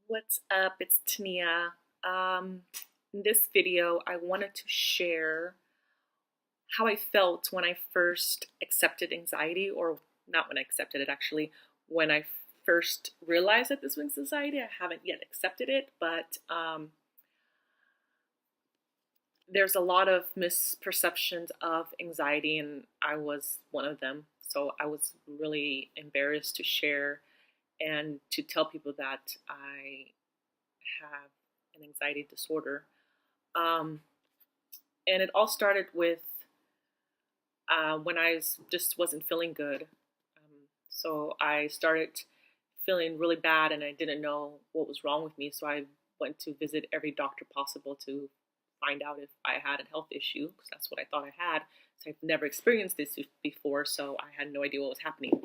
What's up? It's Tania. In this video, I wanted to share how I felt when I first accepted anxiety, or not when I accepted it actually, when I first realized that this was anxiety. I haven't yet accepted it, but there's a lot of misperceptions of anxiety, and I was one of them. So I was really embarrassed to share and to tell people that I have an anxiety disorder. Um, and it all started with when just wasn't feeling good. So I started feeling really bad and I didn't know what was wrong with me. So I went to visit every doctor possible to find out if I had a health issue, because that's what I thought I had. So I've never experienced this before, so I had no idea what was happening.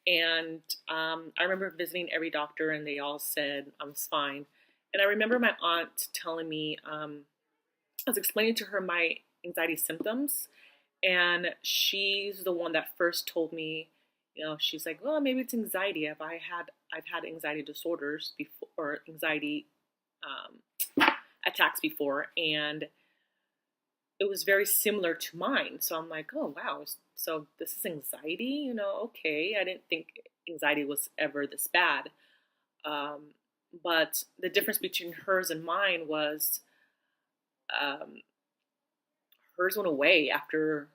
And I remember visiting every doctor and they all said I was fine. And I remember my aunt telling me, I was explaining to her my anxiety symptoms, and she's the one that first told me, she's like, well, maybe it's anxiety. I've had anxiety disorders before, or anxiety attacks before, and it was very similar to mine. So I'm like, oh wow, so this is anxiety, okay. I didn't think anxiety was ever this bad. But the difference between hers and mine was um, hers went away after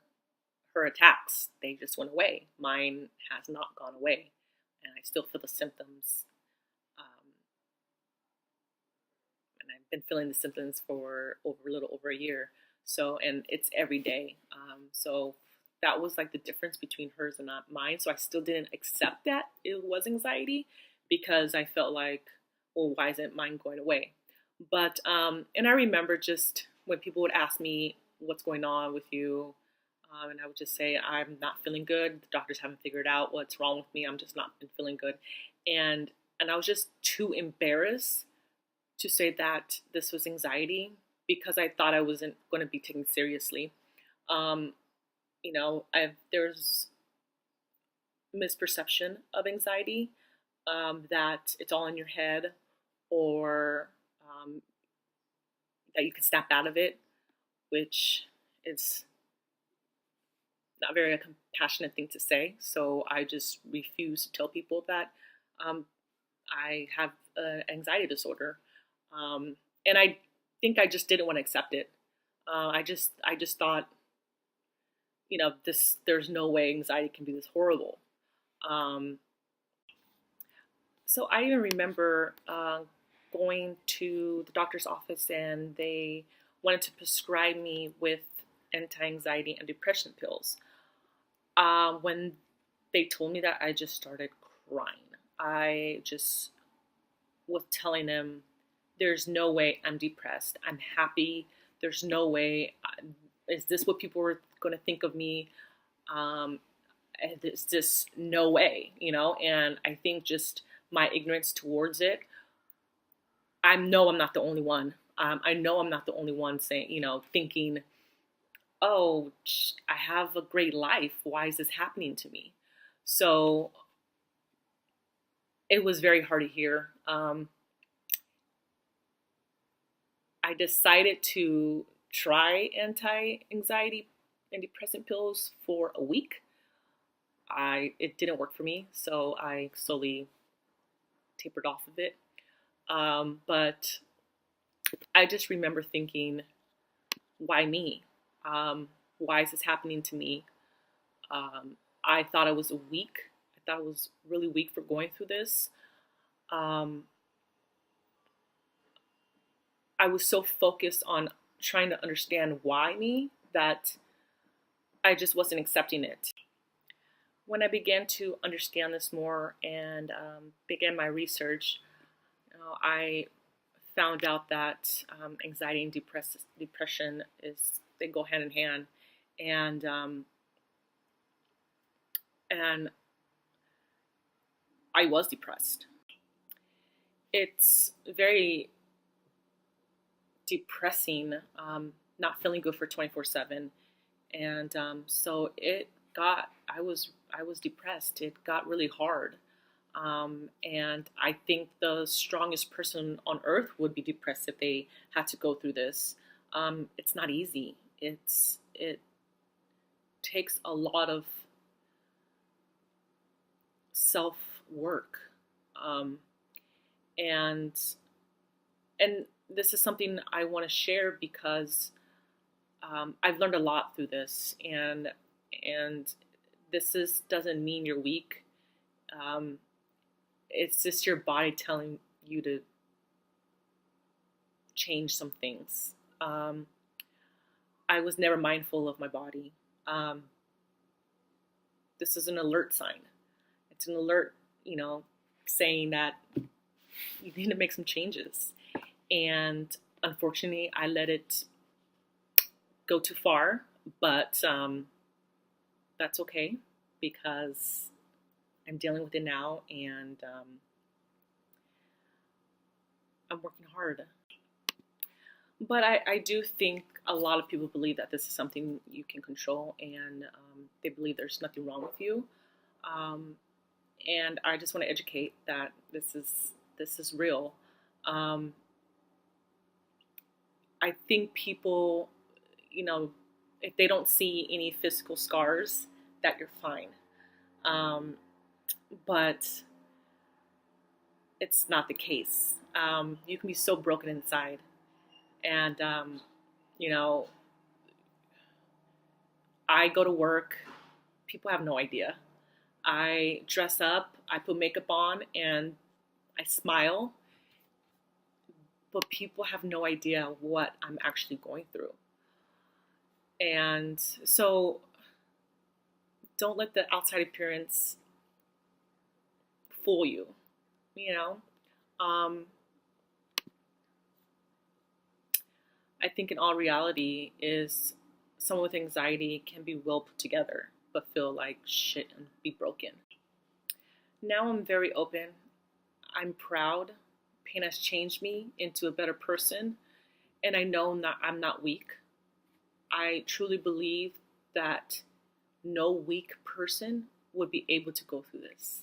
her attacks. They just went away. Mine has not gone away, and I still feel the symptoms. And I've been feeling the symptoms for a little over a year. So, and it's every day. So that was like the difference between hers and not mine. So I still didn't accept that it was anxiety, because I felt like, well, why isn't mine going away? But, and I remember just when people would ask me, what's going on with you? And I would just say, I'm not feeling good. The doctors haven't figured out what's wrong with me. I'm just not been feeling good. And I was just too embarrassed to say that this was anxiety, because I thought I wasn't going to be taken seriously. There's misperception of anxiety, that it's all in your head, or that you can snap out of it, which is not very a compassionate thing to say. So I just refuse to tell people that I have an anxiety disorder, and I think I just didn't want to accept it. I just thought, there's no way anxiety can be this horrible. So I even remember going to the doctor's office, and they wanted to prescribe me with anti-anxiety and depression pills. When they told me that, I just started crying. I just was telling them, there's no way I'm depressed. I'm happy. There's no way. Is this what people were going to think of me? There's just no way, and I think just my ignorance towards it, I know I'm not the only one. I know I'm not the only one saying, thinking, oh, I have a great life. Why is this happening to me? So it was very hard to hear. I decided to try anti-anxiety and depressant pills for a week. It didn't work for me, so I slowly tapered off of it. But I just remember thinking, why me? Why is this happening to me? I thought I was weak. I thought I was really weak for going through this. I was so focused on trying to understand why me that I just wasn't accepting it. When I began to understand this more and began my research, I found out that anxiety and depression they go hand in hand, and I was depressed. It's very depressing, not feeling good for 24/7, and so I was depressed. It got really hard. And I think the strongest person on earth would be depressed if they had to go through this. It's not easy. It takes a lot of self work, um, and and this is something I want to share because I've learned a lot through this, and this is doesn't mean you're weak. Um, it's just your body telling you to change some things. I was never mindful of my body. Um, this is an alert sign. It's an alert, saying that you need to make some changes. And unfortunately, I let it go too far, but that's okay because I'm dealing with it now, and I'm working hard. But I do think a lot of people believe that this is something you can control, and they believe there's nothing wrong with you. Um, and I just want to educate that this is real. Um, I think people, if they don't see any physical scars, that you're fine. Um, but it's not the case. You can be so broken inside, and you know, I go to work. People have no idea. I dress up, I put makeup on, and I smile, but people have no idea what I'm actually going through. And so don't let the outside appearance fool you, you know? Um, I think in all reality is someone with anxiety can be well put together, but feel like shit and be broken. Now I'm very open. I'm proud. Pain has changed me into a better person, and I know I'm not weak. I truly believe that no weak person would be able to go through this.